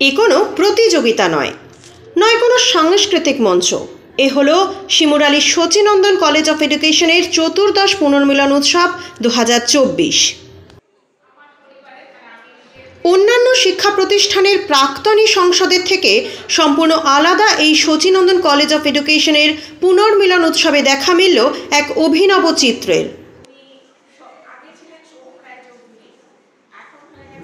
এ কোনো প্রতিযোগিতা নয়, নয় কোনো সাংস্কৃতিক মঞ্চ। এ হলো শিমুরালী শচীনন্দন কলেজ অফ এডুকেশনের চতুর্দশ পুনর্মিলন উৎসব 2024। অন্যান্য শিক্ষা প্রতিষ্ঠানের প্রাক্তনী সংসদের থেকে সম্পূর্ণ আলাদা এই শচীনন্দন কলেজ অফ এডুকেশনের পুনর্মিলন উৎসবে দেখা মিলল এক অভিনব চিত্রের,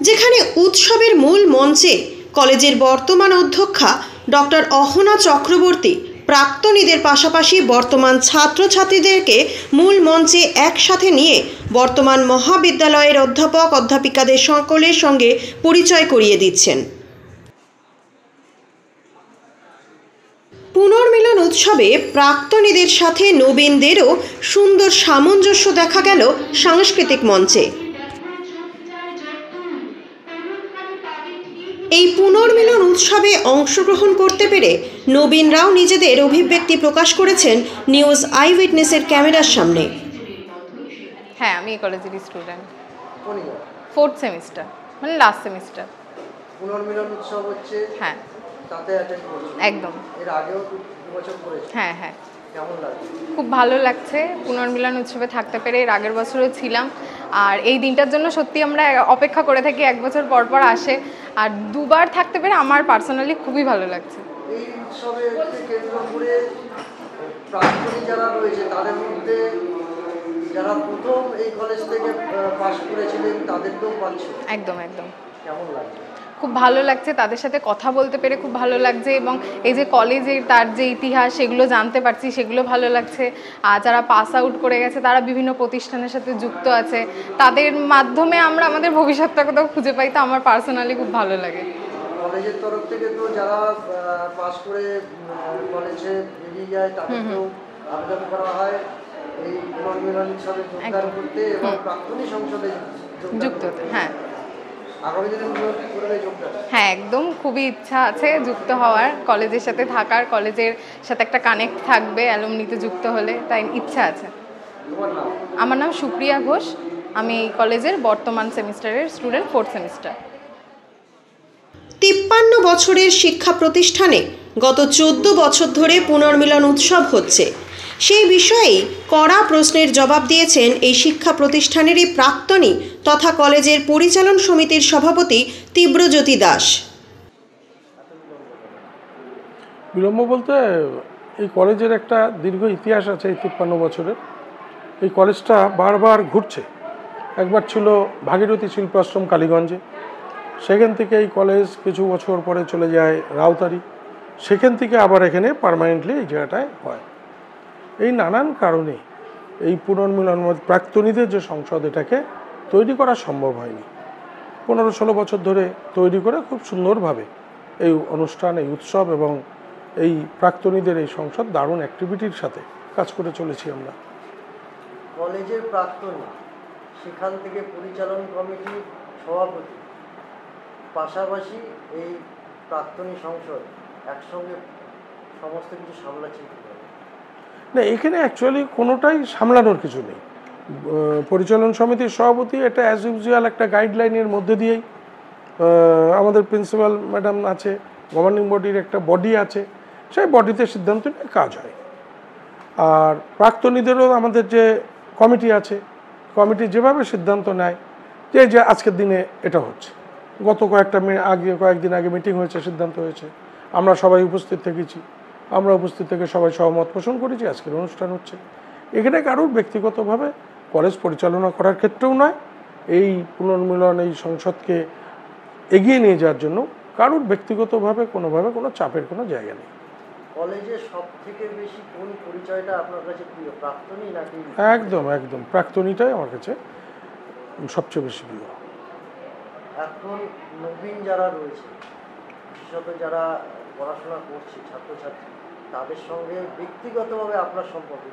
যেখানে উৎসবের মূল মঞ্চে কলেজের বর্তমান অধ্যক্ষা ডক্টর অহনা চক্রবর্তী প্রাক্তনীদের পাশাপাশি বর্তমান ছাত্রছাত্রীদেরকে মূল মঞ্চে একসাথে নিয়ে বর্তমান মহাবিদ্যালয়ের অধ্যাপক অধ্যাপিকাদের সকলের সঙ্গে পরিচয় করিয়ে দিচ্ছেন। পুনর্মিলন উৎসবে প্রাক্তনীদের সাথে নবীনদেরও সুন্দর সামঞ্জস্য দেখা গেল সাংস্কৃতিক মঞ্চে। এই পুনর্মিলন উৎসবে অংশগ্রহণ করতে পেরে নবীনরাও নিজেদের অভিব্যক্তি প্রকাশ করেছেন নিউজ আই উইটনেসের ক্যামেরার সামনে। হ্যাঁ, আমি এই কলেজেরই স্টুডেন্ট, 4th সেমিস্টার, মানে লাস্ট সেমিস্টার। পুনর্মিলন উৎসব হচ্ছে, হ্যাঁ তাতে অ্যাটেন্ড করছি একদম। এর আগেও 2 বছর করেছি। হ্যাঁ হ্যাঁ, কেমন লাগছে? খুব ভালো লাগছে পুনর্মিলন উৎসবে থাকতে পেরে। এর আগের বছরও ছিলাম, আর এই দিনটার জন্য সত্যি আমরা অপেক্ষা করে থাকি, 1 বছর পর পর আসে, আর 2বার থাকতে পেরে আমার পার্সোনালি খুবই ভালো লাগছে। এই উৎসবের কেন্দ্র করে প্রাক্তনী যারা রয়েছে তাদের মধ্যে যারা প্রথম এই কলেজ থেকে পাশ করেছিলেন তাদেরকেও পাচ্ছে। একদম একদম। কেমন লাগছে? খুব ভালো লাগছে, তাদের সাথে কথা বলতে পেরে খুব ভালো লাগছে, এবং এই যে কলেজের তার যে ইতিহাস সেগুলো জানতে পারছি, সেগুলো ভালো লাগছে। আর যারা পাস আউট করে গেছে তারা বিভিন্ন প্রতিষ্ঠানের সাথে যুক্ত আছে, তাদের মাধ্যমে আমরা আমাদের ভবিষ্যৎটা কোথাও খুঁজে পাই, তো আমার পার্সোনালি খুব ভালো লাগে। কলেজের তরফ থেকে তো যারা পাস করে কলেজে বেরিয়ে যায় তাদেরকেও আবেদন করা হয় এই পুনর্মিলন উৎসবে যোগদান করতে এবং প্রাক্তনী সংসদে যুক্ত হতে। হ্যাঁ, আগামী দিনে করবে যোগদান? হ্যাঁ একদম, খুবই ইচ্ছা আছে যুক্ত হওয়ার, কলেজের সাথে থাকার, কলেজের সাথে একটা কানেক্ট থাকবে অ্যালুমনিতে যুক্ত হলে, তাই ইচ্ছা আছে। তোমার নাম? আমার নাম সুপ্রিয়া ঘোষ, আমি এই কলেজের বর্তমান সেমিস্টারের স্টুডেন্ট, 4th সেমিস্টার। 53 বছরের শিক্ষা প্রতিষ্ঠানে গত 14 বছর ধরে পুনর্মিলন উৎসব হচ্ছে। সেই বিষয়েই কড়া প্রশ্নের জবাব দিয়েছেন এই শিক্ষা প্রতিষ্ঠানেরই প্রাক্তনী তথা কলেজের পরিচালন সমিতির সভাপতি তীব্রজ্যোতি দাস। বিলম্ব বলতে এই কলেজের একটা দীর্ঘ ইতিহাস আছে, এই 53 বছরের। এই কলেজটা বারবার ঘুরছে। একবার ছিল ভাগীরথী শিল্পাশ্রম কালীগঞ্জে, সেখান থেকে এই কলেজ কিছু বছর পরে চলে যায় রাউতারি, সেখান থেকে আবার এখানে পার্মানেন্টলি এই জায়গাটায় হয়। এই নানান কারণে এই পুনর্মিলন প্রাক্তনীদের যে সংসদ, এটাকে তৈরি করা সম্ভব হয়নি। 15-16 বছর ধরে তৈরি করে খুব সুন্দরভাবে এই অনুষ্ঠান, এই উৎসব এবং এই প্রাক্তনীদের এই সংসদ দারুণ অ্যাক্টিভিটির সাথে কাজ করে চলেছি আমরা। কলেজের প্রাক্তনী, সেখান থেকে পরিচালন কমিটির সভাপতি, পাশাপাশি এই প্রাক্তনী সংসদ একসঙ্গে সমস্ত কিছু সামলাচ্ছে। না, এখানে অ্যাকচুয়ালি কোনোটাই সামলানোর কিছু নেই। পরিচালন সমিতির সভাপতি এটা অ্যাজ ইউজুয়াল একটা গাইডলাইনের মধ্যে দিয়েই, আমাদের প্রিন্সিপাল ম্যাডাম আছে, গভর্নিং বডির একটা বডি আছে, সেই বডিতে সিদ্ধান্ত নিয়ে কাজ হয়। আর প্রাক্তনীদেরও আমাদের যে কমিটি আছে, কমিটি যেভাবে সিদ্ধান্ত নেয় যে আজকের দিনে এটা হচ্ছে, গত কয়েকদিন আগে মিটিং হয়েছে, সিদ্ধান্ত হয়েছে, আমরা সবাই উপস্থিত থেকেছি, আমরা উপস্থিত থেকে সবাই সহমত পোষণ করেছি, আজকের অনুষ্ঠান হচ্ছে। এখানে কারোর ব্যক্তিগতভাবে কলেজ পরিচালনা করার ক্ষেত্রেও নয়, এই পুনর্মিলন এই সংসদকে এগিয়ে নিয়ে যাওয়ার জন্য কারোর ব্যক্তিগতভাবে কোনোভাবে কোনো চাপের কোনো জায়গা নেই। কলেজে সব থেকে বেশি কোন পরিচয়টা আপনার কাছে প্রিয়, প্রাক্তনী নাকি? একদম একদম, প্রাক্তনীটাই আমার কাছে সবচেয়ে বেশি প্রিয়। এখন নবীন যারা রয়েছে, বিশেষত যারা পড়াশোনা করছে, ছাত্রছাত্রী, তাদের সঙ্গে ব্যক্তিগতভাবে আপনার সম্পর্ক?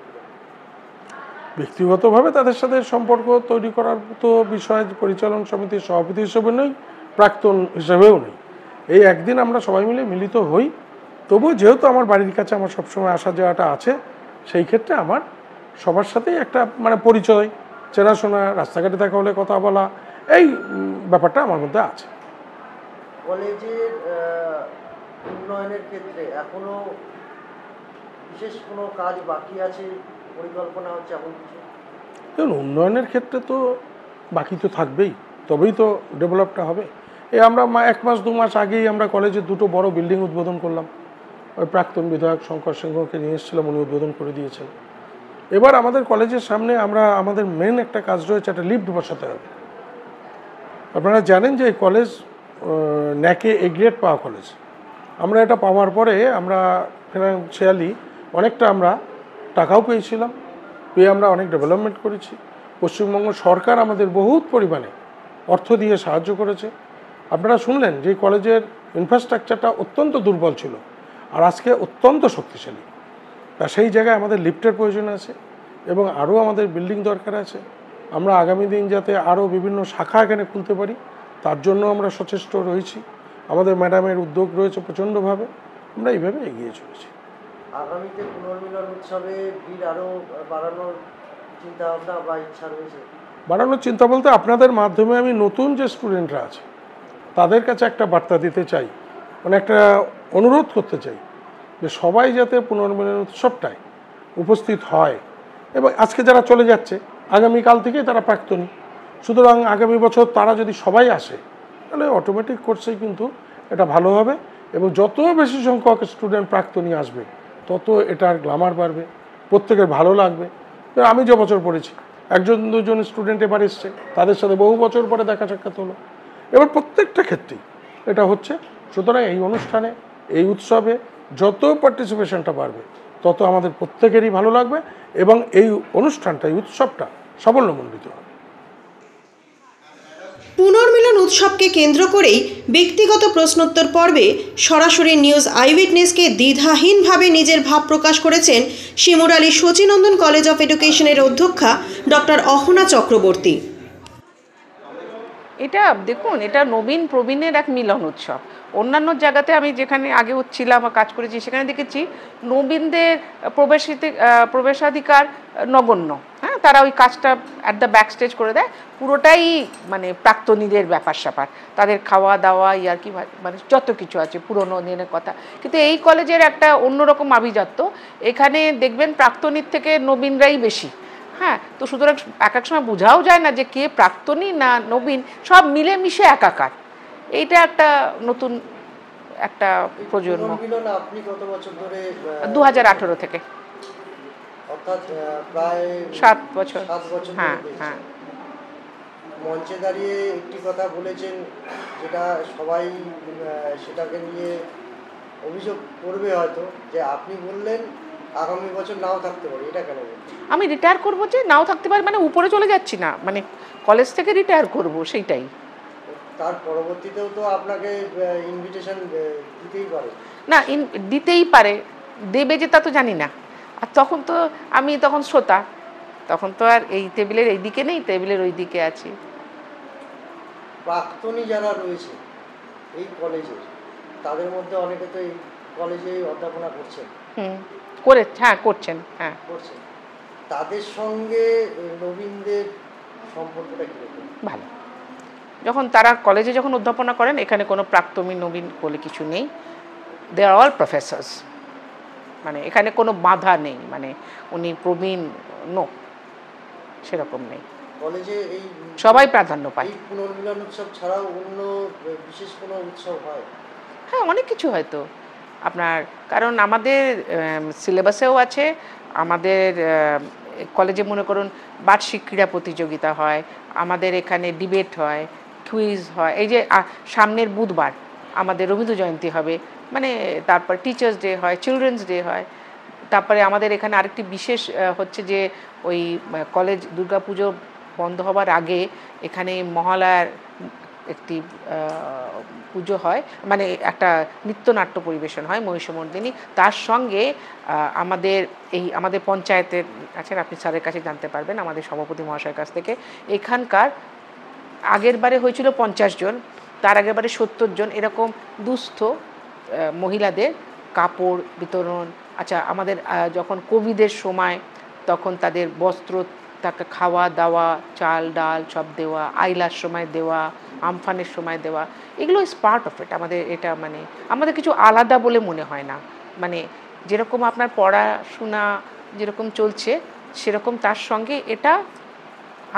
ব্যক্তিগতভাবে তাদের সাথে সম্পর্ক তৈরি করার তো বিষয় পরিচালন সমিতির সভাপতি হিসেবে নেই, প্রাক্তন হিসেবেও নেই। এই একদিন আমরা সবাই মিলে মিলিত হই, তবুও যেহেতু আমার বাড়ির কাছে আমার সবসময় আসা যাওয়াটা আছে, সেই ক্ষেত্রে আমার সবার সাথেই একটা পরিচয়, চেনাশোনা, রাস্তাঘাটে দেখা হলে কথা বলা, এই ব্যাপারটা আমার মধ্যে আছে। কলেজের উন্নয়নের ক্ষেত্রে এখনো বিশেষ কোনো কাজ বাকি আছে, পরিকল্পনা হচ্ছে এমন কিছু? দেখুন, উন্নয়নের ক্ষেত্রে তো বাকি তো থাকবেই, তবেই তো ডেভেলপটা হবে। আমরা 1 মাস 2 মাস আগেই আমরা কলেজের 2টো বড় বিল্ডিং উদ্বোধন করলাম। ওই প্রাক্তন বিধায়ক শঙ্কর সিংহকে নিয়ে এসেছিলাম, উনি উদ্বোধন করে দিয়েছেন। এবার আমাদের কলেজের সামনে আমাদের মেন একটা কাজ রয়েছে, একটা লিফট বসাতে হবে। আপনারা জানেন যে এই কলেজ ন্যাকে এ গ্রেড পাওয়া কলেজ। আমরা এটা পাওয়ার পরে আমরা ফিনান্সিয়ালি অনেকটা আমরা টাকাও পেয়েছিলাম, পেয়ে আমরা অনেক ডেভেলপমেন্ট করেছি। পশ্চিমবঙ্গ সরকার আমাদের বহুত পরিমাণে অর্থ দিয়ে সাহায্য করেছে। আপনারা শুনলেন যে কলেজের ইনফ্রাস্ট্রাকচারটা অত্যন্ত দুর্বল ছিল, আর আজকে অত্যন্ত শক্তিশালী। তা সেই জায়গায় আমাদের লিফটের প্রয়োজন আছে এবং আরও আমাদের বিল্ডিং দরকার আছে। আমরা আগামী দিন যাতে আরও বিভিন্ন শাখা এখানে খুলতে পারি, তার জন্য আমরা সচেষ্ট রয়েছি। আমাদের ম্যাডামের উদ্যোগ রয়েছে প্রচণ্ডভাবে, আমরা এইভাবে এগিয়ে চলেছি। আগামীতে পুনর্মিলন উৎসবে ভিড় আরও বাড়ানোর চিন্তাভাবনা বা ইচ্ছা রয়েছে? বাড়ানোর চিন্তা বলতে আপনাদের মাধ্যমে আমি নতুন যে স্টুডেন্টরা আছে তাদের কাছে একটা বার্তা দিতে চাই, মানে একটা অনুরোধ করতে চাই যে সবাই যাতে পুনর্মিলন উৎসবটায় উপস্থিত হয়। এবং আজকে যারা চলে যাচ্ছে আগামীকাল থেকেই তারা প্রাক্তনী, সুতরাং আগামী বছর তারা যদি সবাই আসে তাহলে অটোমেটিক কোর্সেই কিন্তু এটা ভালো হবে এবং যত বেশি সংখ্যক স্টুডেন্ট প্রাক্তনী আসবে তত এটার গ্ল্যামার বাড়বে, প্রত্যেকের ভালো লাগবে। আমি যে বছর পড়েছি 1-2জন স্টুডেন্ট এবার এসছে, তাদের সাথে বহু বছর পরে দেখা সাক্ষাৎ হলো। এবার প্রত্যেকটা ক্ষেত্রেই এটা হচ্ছে। সুতরাং এই অনুষ্ঠানে, এই উৎসবে যত পার্টিসিপেশনটা বাড়বে তত আমাদের প্রত্যেকেরই ভালো লাগবে এবং এই অনুষ্ঠানটা, এই উৎসবটা সাফল্যমণ্ডিত হবে। পুনর্মিলন উৎসবকে কেন্দ্র করেই ব্যক্তিগত প্রশ্নোত্তর পর্বে সরাসরি নিউজ আইউইটনেসকে দ্বিধাহীনভাবে নিজের ভাব প্রকাশ করেছেন শিমুরালী শচীনন্দন কলেজ অফ এডুকেশনের অধ্যক্ষা ডক্টর অহনা চক্রবর্তী। এটা দেখুন, এটা নবীন প্রবীণের এক মিলন উৎসব। অন্যান্য জায়গাতে আমি যেখানে আগে ছিলাম বা কাজ করেছি সেখানে দেখেছি নবীনদের প্রবেশাধিকার নগণ্য। হ্যাঁ, তারা ওই কাজটা অ্যাট দ্য ব্যাক স্টেজ করে দেয়, পুরোটাই মানে প্রাক্তনীদের ব্যাপার স্যাপার, তাদের খাওয়া দাওয়া ইয়ার্কি মানে যত কিছু আছে পুরোনো দিনের কথা। কিন্তু এই কলেজের একটা অন্যরকম আভিজাত্য, এখানে দেখবেন প্রাক্তনীর থেকে নবীনরাই বেশি। হ্যাঁ, তো সুতরাং এক সময় বোঝাও যায় না যে কে প্রাক্তনী না নবীন, সব মিলেমিশে একাকার। এইটা একটা নতুন একটা প্রজন্ম। আপনি কত বছর ধরে? 2018 থেকে, অর্থাৎ প্রায় 7 বছর। 7 বছর। হ্যাঁ হ্যাঁ। মঞ্চে দাঁড়িয়ে একটি কথা বলেছেন, যেটা সবাই সেটাকে নিয়ে অভিযোগ করবে হয়তো, যে আপনি বললেন আগামী বছর নাও থাকতে পারি। এটা কেন বলছেন? আমি রিটায়ার করবো, যে নাও থাকতে পারি মানে উপরে চলে যাচ্ছি না, মানে কলেজ থেকে রিটায়ার করব সেইটাই। তার পরবর্তীতেও তো আপনাকে ইনভিটেশন দিতেই পারে। না, দিতেই পারে, দেবে যে তা তো জানি না। আর তখন তো আমি তখন শ্রোতা, তখন তো আর এই টেবিলের এই দিকে নেই, টেবিলের ওই দিকে আছি। প্রাক্তনী যারা রয়েছে এই কলেজে, তাদের মধ্যে অনেকে তো এই কলেজে অধ্যাপনা করছেন। হ্যাঁ করছেন। হ্যাঁ করছেন। তাদের সঙ্গে নবীনদের সম্পর্কটা কীরকম? ভালো। যখন তারা কলেজে যখন অধ্যাপনা করেন, এখানে কোনো প্রাক্তনী নবীন বলে কিছু নেই, দে আর অল প্রফেসর্স। মানে এখানে কোনো বাধা নেই, মানে উনি প্রবীণ নো, সেরকম নেই। কলেজে এই সবাই প্রাধান্য পায়। এই পুনর্মিলন উৎসব ছাড়াও অন্য বিশেষ কোনো উৎসব হয়? হ্যাঁ, অনেক কিছু হয়তো আপনার, কারণ আমাদের সিলেবাসেও আছে। আমাদের কলেজে মনে করুন বার্ষিক ক্রীড়া প্রতিযোগিতা হয়, আমাদের এখানে ডিবেট হয়, কুইজ হয়। এই যে সামনের বুধবার আমাদের রবীন্দ্র জয়ন্তী হবে, মানে তারপর টিচার্স ডে হয়, চিলড্রেন্স ডে হয়। তারপরে আমাদের এখানে আরেকটি বিশেষ হচ্ছে যে ওই কলেজ দুর্গাপুজো বন্ধ হবার আগে এখানে মহালয়ার একটি পুজো হয়, মানে একটা নৃত্যনাট্য পরিবেশন হয় মহিষমর্দিনী। তার সঙ্গে আমাদের পঞ্চায়েতের আছেন, আপনি স্যারের কাছে জানতে পারবেন, আমাদের সভাপতি মহাশয়ের কাছ থেকে। এখানকার আগের বারে হয়েছিল 50 জন, তার আগের বারে 70 জন, এরকম দুস্থ মহিলাদের কাপড় বিতরণ। আচ্ছা, আমাদের যখন কোভিডের সময় তখন তাদের বস্ত্র তাকে খাওয়া দাওয়া, চাল ডাল সব দেওয়া, আইলার সময় দেওয়া, আমফানের সময় দেওয়া, এগুলো ইজ পার্ট অফ ইট। আমাদের এটা মানে আমাদের কিছু আলাদা বলে মনে হয় না। মানে যেরকম আপনার পড়াশোনা যেরকম চলছে সেরকম তার সঙ্গে এটা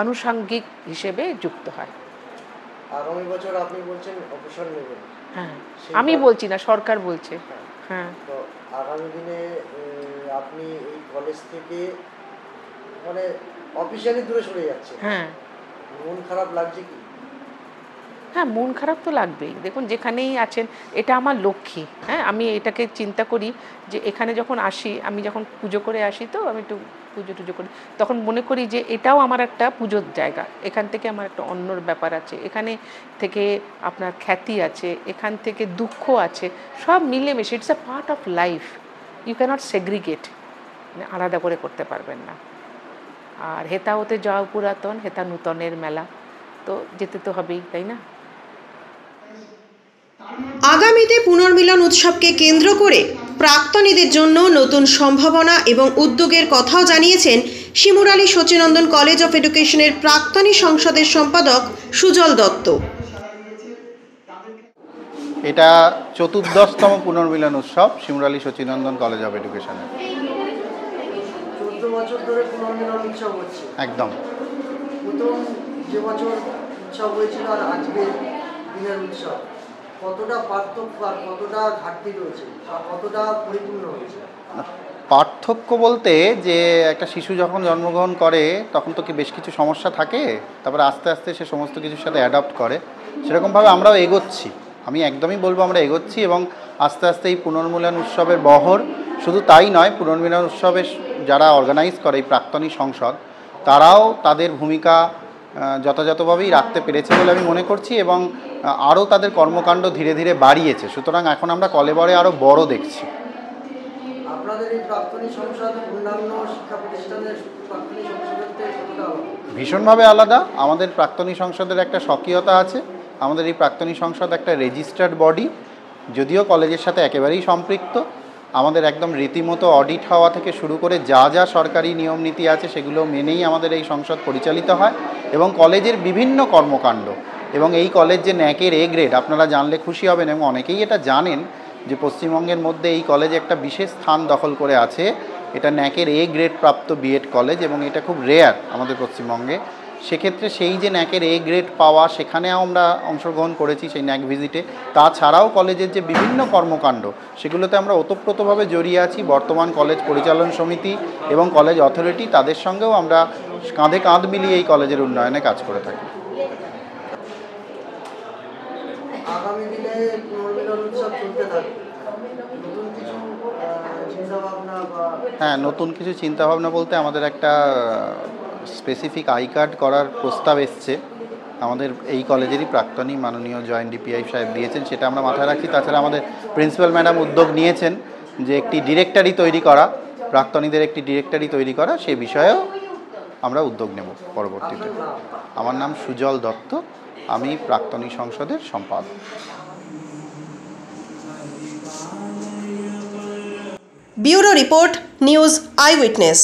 আনুষঙ্গিক হিসেবে যুক্ত হয়। আগামী বছর আপনি বলছেন অবসর নেবেন। হ্যাঁ, আমি বলছি না, সরকার বলছে। হ্যাঁ, তো আগামী দিনে আপনি এই কলেজ থেকে মানে অফিসিয়ালি দূরে সরে যাচ্ছে। হ্যাঁ, মন খারাপ লাগছে কি? হ্যাঁ, মন খারাপ তো লাগবেই। দেখুন, যেখানেই আছেন, এটা আমার লক্ষ্মী। হ্যাঁ, আমি এটাকে চিন্তা করি যে এখানে যখন আসি, আমি যখন পুজো করে আসি, তো আমি একটু পুজো করি, তখন মনে করি যে এটাও আমার একটা পুজোর জায়গা। এখান থেকে আমার একটা অন্যর ব্যাপার আছে, এখানে থেকে আপনার খ্যাতি আছে, এখান থেকে দুঃখ আছে, সব মিলেমিশে। It's a part of life, you can't segregate, মানে আলাদা করে করতে পারবেন না। আর হেতা হতে যাও পুরাতন, হেতা নূতনের মেলা, তো যেতে তো হবেই, তাই না? আগামীতে পুনর্মিলন উৎসবকে কেন্দ্র করে প্রাক্তনীদের জন্য নতুন সম্ভাবনা এবং উদ্যোগের কথাও জানিয়েছেন শিমুরালী সচিনন্দন কলেজ অফ এডুকেশনের প্রাক্তনী সংসদের সম্পাদক সুজল দত্ত। এটা চতুর্দশতম পুনর্মিলন উৎসব শিমুরালী সচিনন্দন কলেজ অফ এডুকেশনের। 14 বছর ধরে পুনর্মিলন উৎসব হচ্ছে। একদম। প্রথম যে বছর উৎসব হয়েছিল আর আজকের দিনের উৎসব, কতটা পার্থক্য আর কতটা ঘাটতি রয়েছে আর কতটা পরিপূর্ণ হয়েছে? পার্থক্য বলতে, যে একটা শিশু যখন জন্মগ্রহণ করে তখন তো কি বেশ কিছু সমস্যা থাকে, তারপরে আস্তে আস্তে সে সমস্ত কিছুর সাথে অ্যাডাপ্ট করে। সেরকমভাবে আমরাও এগোচ্ছি, আমি একদমই বলবো আমরা এগোচ্ছি, এবং আস্তে আস্তে এই পুনর্মিলন উৎসবের বহর, শুধু তাই নয়, পুনর্মিলন উৎসবের যারা অর্গানাইজ করে এই প্রাক্তনী সংসদ, তারাও তাদের ভূমিকা যথাযথভাবেই রাখতে পেরেছে বলে আমি মনে করছি, এবং আরও তাদের কর্মকাণ্ড ধীরে ধীরে বাড়িয়েছে। সুতরাং এখন আমরা কলেবরে আরও বড় দেখছি। আপনাদের এই প্রাক্তনী সংসদ অন্যান্য শিক্ষা প্রতিষ্ঠানের প্রাক্তনী সংসদের থেকে কতটা আলাদা? ভীষণভাবে আলাদা। আমাদের প্রাক্তনী সংসদের একটা স্বকীয়তা আছে। আমাদের এই প্রাক্তনী সংসদ একটা রেজিস্টার্ড বডি, যদিও কলেজের সাথে একেবারেই সম্পৃক্ত। আমাদের একদম রীতিমতো অডিট হওয়া থেকে শুরু করে যা যা সরকারি নিয়ম নীতি আছে সেগুলো মেনেই আমাদের এই সংসদ পরিচালিত হয়, এবং কলেজের বিভিন্ন কর্মকাণ্ড, এবং এই কলেজ যে ন্যাকের এ গ্রেড, আপনারা জানলে খুশি হবেন, এবং অনেকেই এটা জানেন যে পশ্চিমবঙ্গের মধ্যে এই কলেজ একটা বিশেষ স্থান দখল করে আছে। এটা ন্যাকের এ গ্রেড প্রাপ্ত বিএড কলেজ, এবং এটা খুব রেয়ার আমাদের পশ্চিমবঙ্গে। সেক্ষেত্রে সেই যে ন্যাকের এ গ্রেড পাওয়া, সেখানেও আমরা অংশগ্রহণ করেছি সেই ন্যাক ভিজিটে। তাছাড়াও কলেজের যে বিভিন্ন কর্মকাণ্ড, সেগুলোতে আমরা ওতপ্রোতভাবে জড়িয়ে আছি। বর্তমান কলেজ পরিচালন সমিতি এবং কলেজ অথরিটি, তাদের সঙ্গেও আমরা কাঁধে কাঁধ মিলিয়ে এই কলেজের উন্নয়নে কাজ করে থাকি। আগামী দিনে পুনর্মিলন উৎসব চলতে থাকবে, নতুন কিছু চিন্তাভাবনা বা? হ্যাঁ, নতুন কিছু চিন্তাভাবনা বলতে আমাদের একটা স্পেসিফিক আই কার্ড করার প্রস্তাব এসছে। আমাদের এই কলেজেরই প্রাক্তনী মাননীয় জয়েন্ট ডিপিআই সাহেব দিয়েছেন, সেটা আমরা মাথায় রাখছি। তাছাড়া আমাদের প্রিন্সিপাল ম্যাডাম উদ্যোগ নিয়েছেন যে একটি ডিরেক্টরি তৈরি করা, প্রাক্তনীদের একটি ডিরেক্টরি তৈরি করা, সে বিষয়েও আমরা উদ্যোগ নেব পরবর্তীতে। আমার নাম সুজল দত্ত, আমি প্রাক্তনী সংসদের সম্পাদক। Bureau report, news I witness.